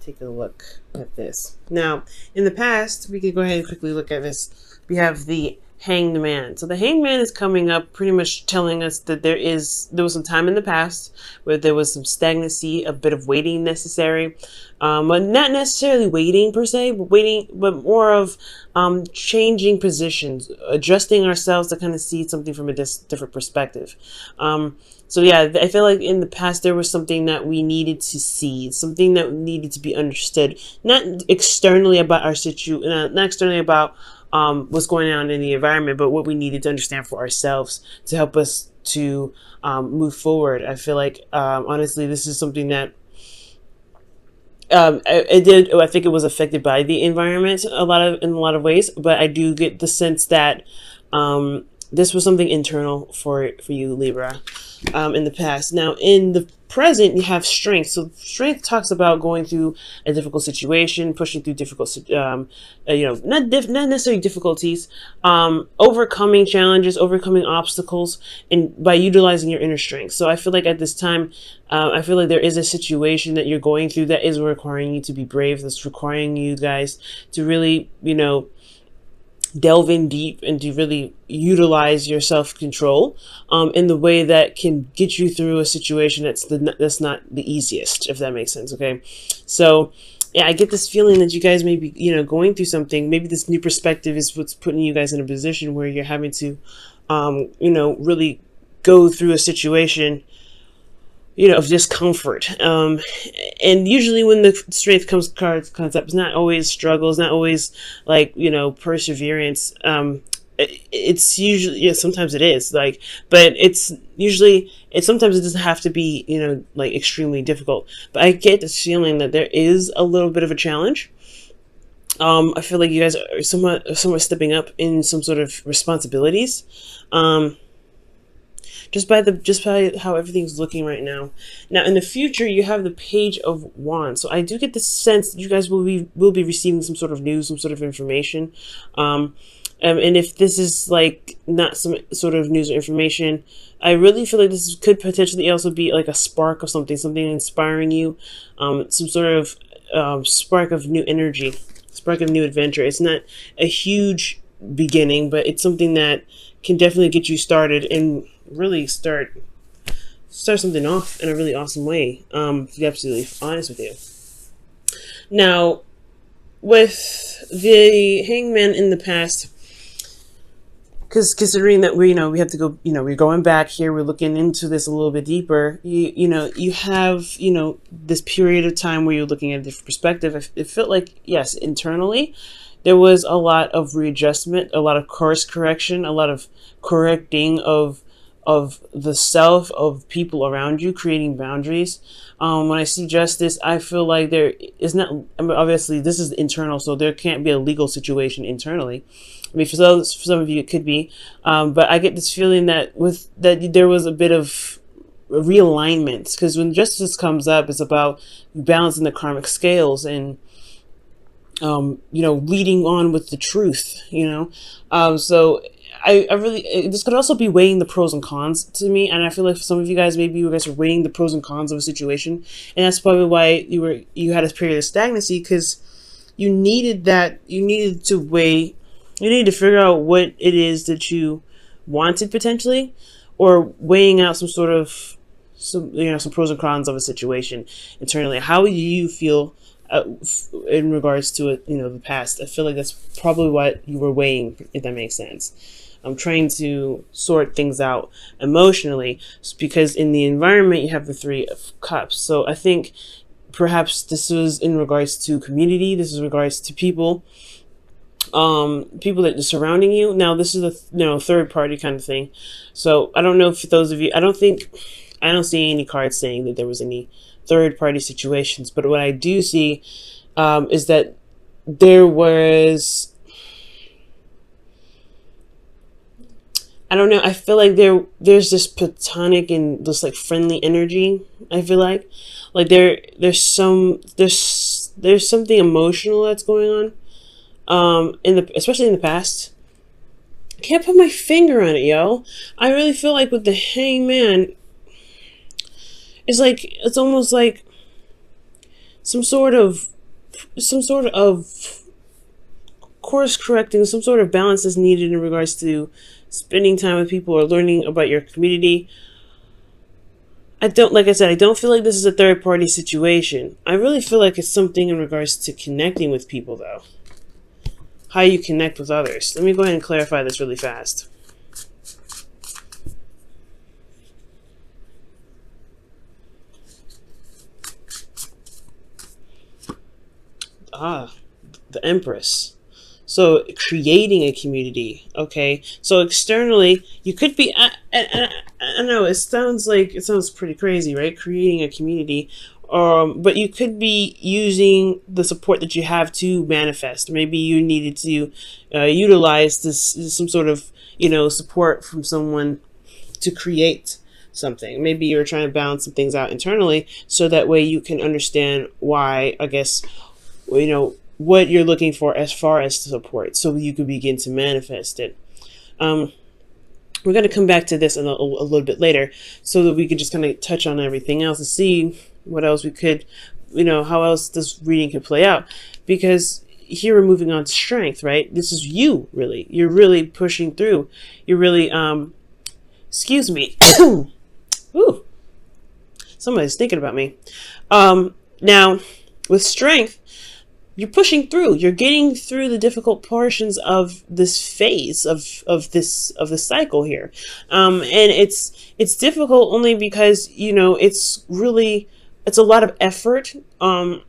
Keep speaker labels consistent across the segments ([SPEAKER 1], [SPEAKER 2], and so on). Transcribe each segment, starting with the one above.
[SPEAKER 1] take a look at this. Now, in the past, we could go ahead and quickly look at this. We have the Hanged Man. So the Hanged Man is coming up, pretty much telling us that there was some time in the past where there was some stagnancy, a bit of waiting necessary, but not necessarily waiting per se, but more of changing positions, adjusting ourselves to kind of see something from a different perspective. So yeah, I feel like in the past there was something that we needed to see, something that needed to be understood, not externally about our not externally about what's going on in the environment, but what we needed to understand for ourselves to help us to move forward. I feel like honestly, this is something that I think it was affected by the environment in a lot of ways, but I do get the sense that this was something internal for you, Libra, in the past. Now, in the present, you have strength. So strength talks about going through a difficult situation, pushing through difficult, not necessarily difficulties, overcoming challenges, overcoming obstacles, and by utilizing your inner strength. So I feel like at this time, I feel like there is a situation that you're going through that is requiring you to be brave. That's requiring you guys to really, delve in deep and to really utilize your self-control in the way that can get you through a situation that's not the easiest, if that makes sense. Okay, so yeah, I get this feeling that you guys may be going through something. Maybe this new perspective is what's putting you guys in a position where you're having to really go through a situation of discomfort. And usually when the strength comes up, it's not always struggles, not always like, perseverance. It's usually, sometimes it is but sometimes it doesn't have to be, extremely difficult. But I get this feeling that there is a little bit of a challenge. I feel like you guys are somewhat stepping up in some sort of responsibilities. Just by how everything's looking right now. Now, in the future, you have the Page of Wands. So I do get the sense that you guys will be receiving some sort of news, some sort of information. And if this is like not some sort of news or information, I really feel like this could potentially also be like a spark of something inspiring you, some sort of spark of new energy, spark of new adventure. It's not a huge beginning, but it's something that can definitely get you started and really start something off in a really awesome way, to be absolutely honest with you. Now, with the Hangman in the past, because considering that we have to go, we're going back here, we're looking into this a little bit deeper, you have this period of time where you're looking at a different perspective. It felt like, yes, internally there was a lot of readjustment, a lot of course correction, a lot of correcting of the self, of people around you, creating boundaries. When I see justice, I feel like there is not, obviously this is internal, so there can't be a legal situation internally. I mean, for some of you it could be, but I get this feeling that there was a bit of realignment, because when justice comes up, it's about balancing the karmic scales and leading on with the truth, so I really, this could also be weighing the pros and cons to me. And I feel like for some of you guys, maybe you guys are weighing the pros and cons of a situation. And that's probably why you had a period of stagnancy, because you needed to weigh, you needed to figure out what it is that you wanted potentially, or weighing out some pros and cons of a situation internally. How do you feel in regards to it, the past? I feel like that's probably what you were weighing, if that makes sense. I'm trying to sort things out emotionally, because in the environment you have the Three of Cups. So I think perhaps this was in regards to community. This is in regards to people that are surrounding you. Now this is a third party kind of thing. So I don't know if those of you, I don't see any cards saying that there was any third party situations, but what I do see is that there was, I don't know, I feel like there's this platonic and this like friendly energy. I feel like there's something emotional that's going on, especially in the past. I can't put my finger on it, yo. I really feel like with the Hangman, it's almost like some sort of course correcting, some sort of balance is needed in regards to spending time with people or learning about your community. Like I said, I don't feel like this is a third party situation. I really feel like it's something in regards to connecting with people, though. How you connect with others. Let me go ahead and clarify this really fast. The Empress. So creating a community, okay? So externally, you could be, I know it sounds pretty crazy, right? Creating a community, but you could be using the support that you have to manifest. Maybe you needed to utilize some sort of, support from someone to create something. Maybe you're trying to balance some things out internally, so that way you can understand why, I guess, what you're looking for as far as support, so you can begin to manifest it. We're going to come back to this a little bit later, so that we can just kind of touch on everything else and see what else we could, how else this reading could play out. Because here we're moving on to strength, right? This is you, really. You're really pushing through. You're really, excuse me. Ooh, somebody's thinking about me. Now, with strength, you're pushing through. You're getting through the difficult portions of this phase of this cycle here, and it's difficult only because it's a lot of effort, a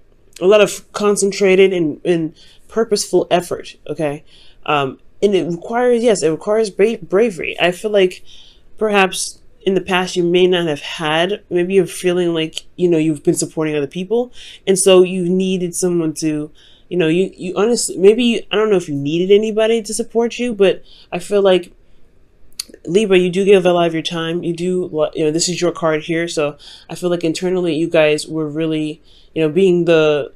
[SPEAKER 1] lot of concentrated and purposeful effort. Okay, and it requires bravery. I feel like perhaps in the past you may not have had, maybe you're feeling like you've been supporting other people, and so you needed someone to you honestly, maybe I don't know if you needed anybody to support you, but I feel like Libra, you do give a lot of your time. You do, this is your card here, so I feel like internally you guys were really being the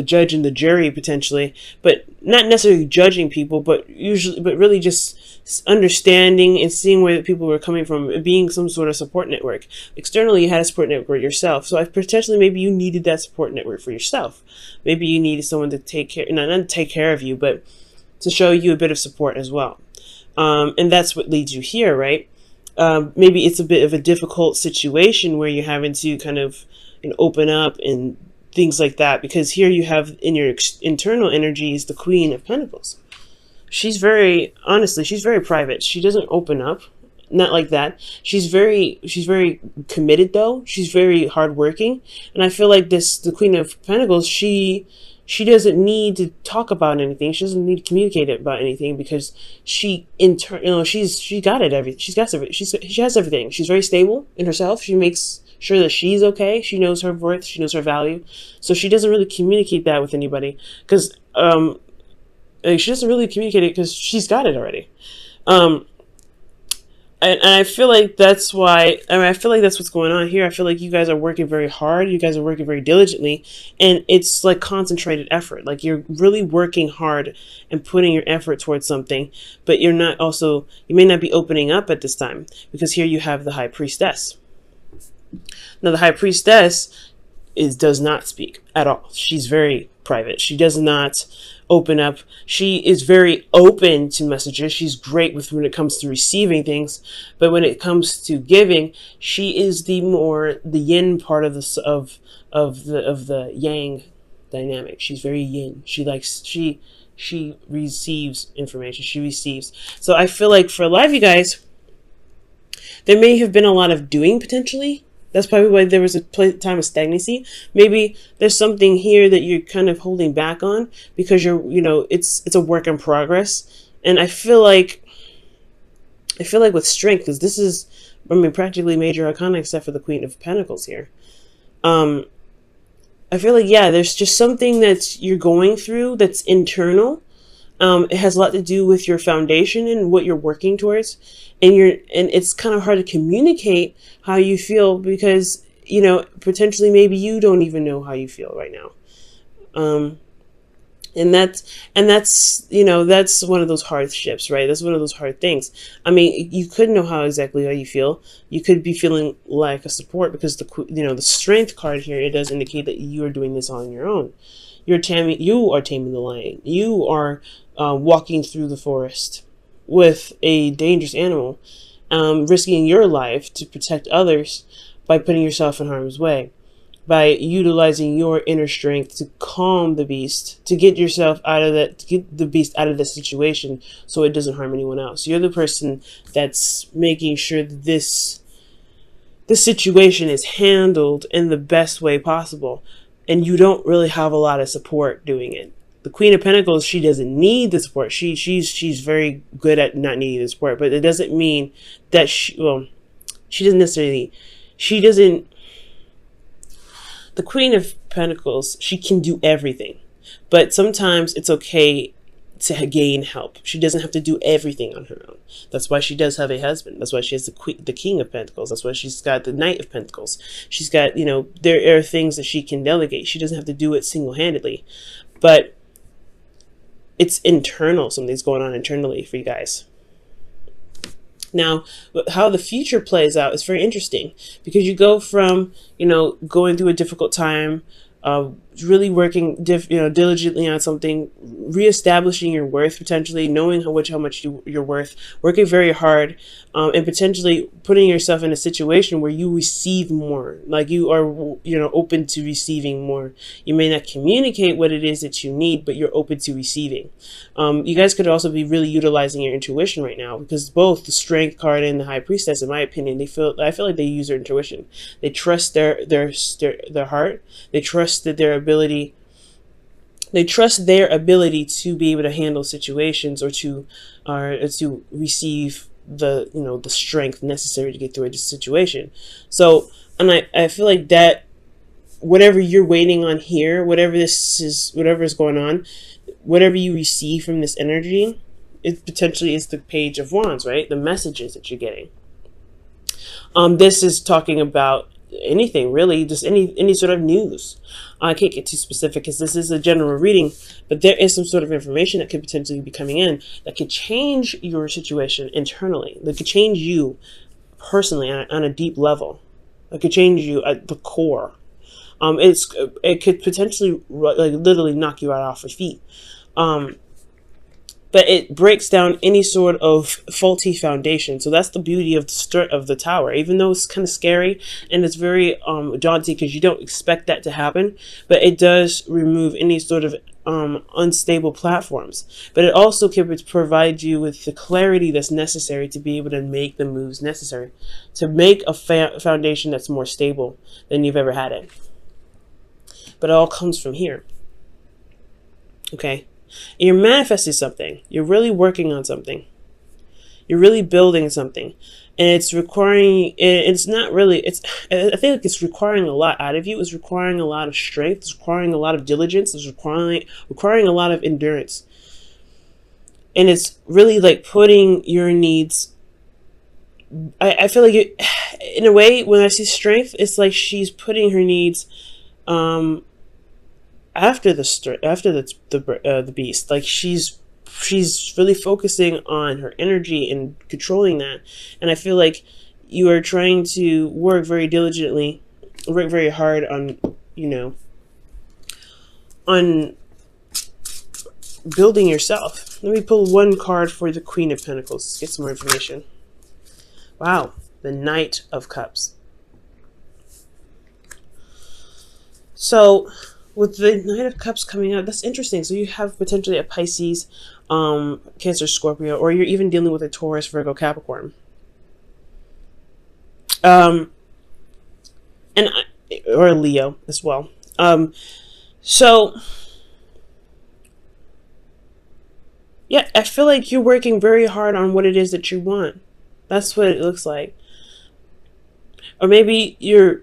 [SPEAKER 1] judge and the jury potentially, but not necessarily judging people, but really just understanding and seeing where people were coming from, being some sort of support network. Externally, you had a support network yourself, so potentially maybe you needed that support network for yourself. Maybe you needed someone to take care, not to take care of you, but to show you a bit of support as well. And that's what leads you here, right? Maybe it's a bit of a difficult situation where you're having to kind of open up and things like that, because here you have in your internal energies the Queen of Pentacles. She's very private. She doesn't open up, not like that. She's very committed though. She's very hardworking, and I feel like the Queen of Pentacles, she doesn't need to talk about anything. She doesn't need to communicate about anything, because she got it. She has everything. She's very stable in herself. She makes sure that she's okay. She knows her worth. She knows her value. So she doesn't really communicate that with anybody, because she doesn't really communicate it because she's got it already. And I feel like that's why. I feel like that's what's going on here. I feel like you guys are working very hard. You guys are working very diligently, and it's like concentrated effort. Like you're really working hard and putting your effort towards something, but you may not be opening up at this time, because here you have the High Priestess. Now, the High Priestess does not speak at all. She's very private. She does not open up. She is very open to messages. She's great when it comes to receiving things, but when it comes to giving, she is the yin part of the yang dynamic. She's very yin. She receives information. She receives. So I feel like for a lot of you guys, there may have been a lot of doing potentially. That's probably why there was a time of stagnancy. Maybe there's something here that you're kind of holding back on, because it's a work in progress. And I feel like with strength, because this is, practically major arcana except for the Queen of Pentacles here. I feel like, there's just something that you're going through that's internal. It has a lot to do with your foundation and what you're working towards, and it's kind of hard to communicate how you feel, because potentially maybe you don't even know how you feel right now. And that's you know, that's one of those hardships, right? That's one of those hard things. I mean, you could know how exactly how you feel. You could be feeling like a support, because the strength card here, it does indicate that you are doing this on your own. You are taming the lion. You are walking through the forest with a dangerous animal, risking your life to protect others by putting yourself in harm's way, by utilizing your inner strength to calm the beast, to get yourself out of that, to get the beast out of the situation so it doesn't harm anyone else. You're the person that's making sure that this situation is handled in the best way possible, and you don't really have a lot of support doing it. The Queen of Pentacles, she doesn't need the support. She's very good at not needing the support, but it doesn't mean that she doesn't necessarily, she doesn't, the Queen of Pentacles, she can do everything, but sometimes it's okay to gain help. She doesn't have to do everything on her own. That's why she does have a husband. That's why she has the King of Pentacles. That's why she's got the Knight of Pentacles. She's got, there are things that she can delegate. She doesn't have to do it single-handedly, but it's internal. Something's going on internally for you guys. Now, how the future plays out is very interesting, because you go from, going through a difficult time, really working, diligently on something, reestablishing your worth, potentially knowing how much you're worth, working very hard, and potentially putting yourself in a situation where you receive more, like you are, open to receiving more. You may not communicate what it is that you need, but you're open to receiving. You guys could also be really utilizing your intuition right now, because both the Strength card and the High Priestess, in my opinion, I feel like they use their intuition. They trust their heart. They trust that their ability to be able to handle situations, or to receive the strength necessary to get through a situation. So, and I feel like that whatever you're waiting on here, whatever is going on, whatever you receive from this energy, it potentially is the Page of Wands, right? The messages that you're getting. This is talking about anything, really, just any sort of news. I can't get too specific because this is a general reading, but there is some sort of information that could potentially be coming in that could change your situation internally. That could change you personally on a deep level. That could change you at the core. It could potentially literally knock you out off your feet. But it breaks down any sort of faulty foundation. So that's the beauty of the Tower. Even though it's kind of scary and it's very daunting, because you don't expect that to happen, but it does remove any sort of unstable platforms. But it also can provide you with the clarity that's necessary to be able to make the moves necessary to make a foundation that's more stable than you've ever had it. But it all comes from here. Okay? And you're manifesting something. You're really working on something. You're really building something. And it's requiring, it's not really, I think it's requiring a lot out of you. It's requiring a lot of strength. It's requiring a lot of diligence. It's requiring a lot of endurance. And it's really like putting your needs, I feel like in a way, when I see strength, it's like she's putting her needs, after the beast. Like she's really focusing on her energy and controlling that. And I feel like you are trying to work very diligently, work very hard on on building yourself. Let me pull one card for the Queen of Pentacles. Let's get some more information. Wow, the Knight of Cups. So with the Knight of Cups coming out, that's interesting. So you have potentially a Pisces, Cancer, Scorpio, or you're even dealing with a Taurus, Virgo, Capricorn. Or a Leo as well. So yeah, I feel like you're working very hard on what it is that you want. That's what it looks like. Or maybe you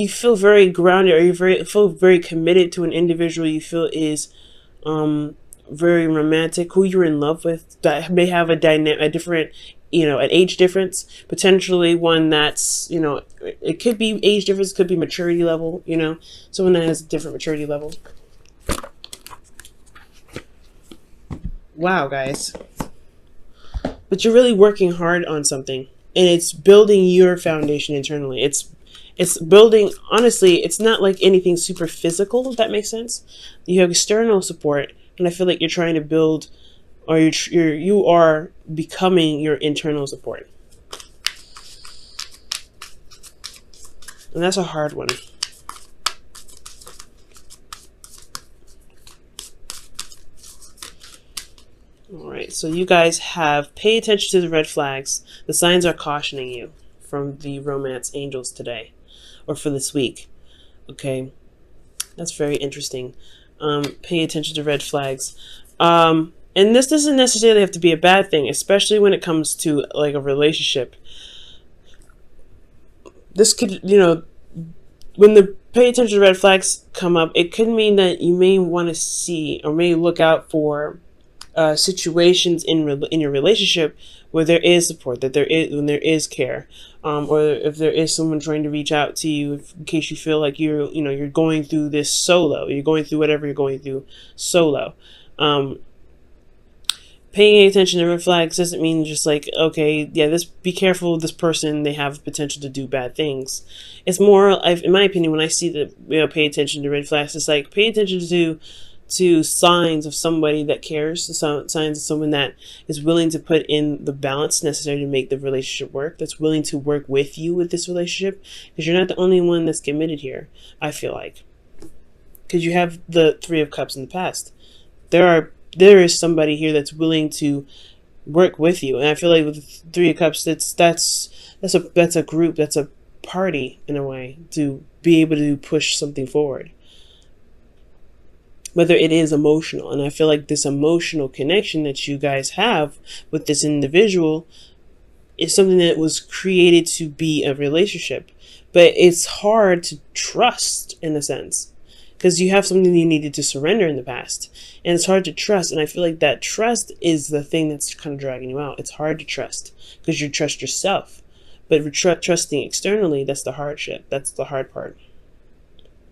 [SPEAKER 1] feel very grounded, or you feel very committed to an individual you feel is very romantic, who you're in love with, that may have a different, an age difference, potentially one that's, it could be age difference, could be maturity level, someone that has a different maturity level. Wow, guys. But you're really working hard on something, and it's building your foundation internally. It's building, honestly, it's not like anything super physical, if that makes sense. You have external support, and I feel like you're trying to build, or you are becoming your internal support. And that's a hard one. All right, so you guys have pay attention to the red flags. The signs are cautioning you from the romance angels today, or for this week. Okay, that's very interesting. Pay attention to red flags. And this doesn't necessarily have to be a bad thing, especially when it comes to like a relationship. This could, when the pay attention to red flags come up, it could mean that you may want to see or may look out for situations in your relationship where there is support, when there is care, or if there is someone trying to reach out to you, in case you feel like you're going through this solo, you're going through whatever you're going through solo. Paying attention to red flags doesn't mean just like, okay, yeah, be careful with this person, they have potential to do bad things. It's more, in my opinion, when I see that, pay attention to red flags, it's like pay attention to signs of somebody that cares, signs of someone that is willing to put in the balance necessary to make the relationship work, that's willing to work with you with this relationship, because you're not the only one that's committed here, I feel like. Because you have the Three of Cups in the past. There is somebody here that's willing to work with you, and I feel like with the Three of Cups, that's a group, that's a party in a way, to be able to push something forward. Whether it is emotional, and I feel like this emotional connection that you guys have with this individual is something that was created to be a relationship, but it's hard to trust in a sense, because you have something you needed to surrender in the past, and it's hard to trust. And I feel like that trust is the thing that's kind of dragging you out. It's hard to trust because you trust yourself, but trusting externally, that's the hardship. That's the hard part.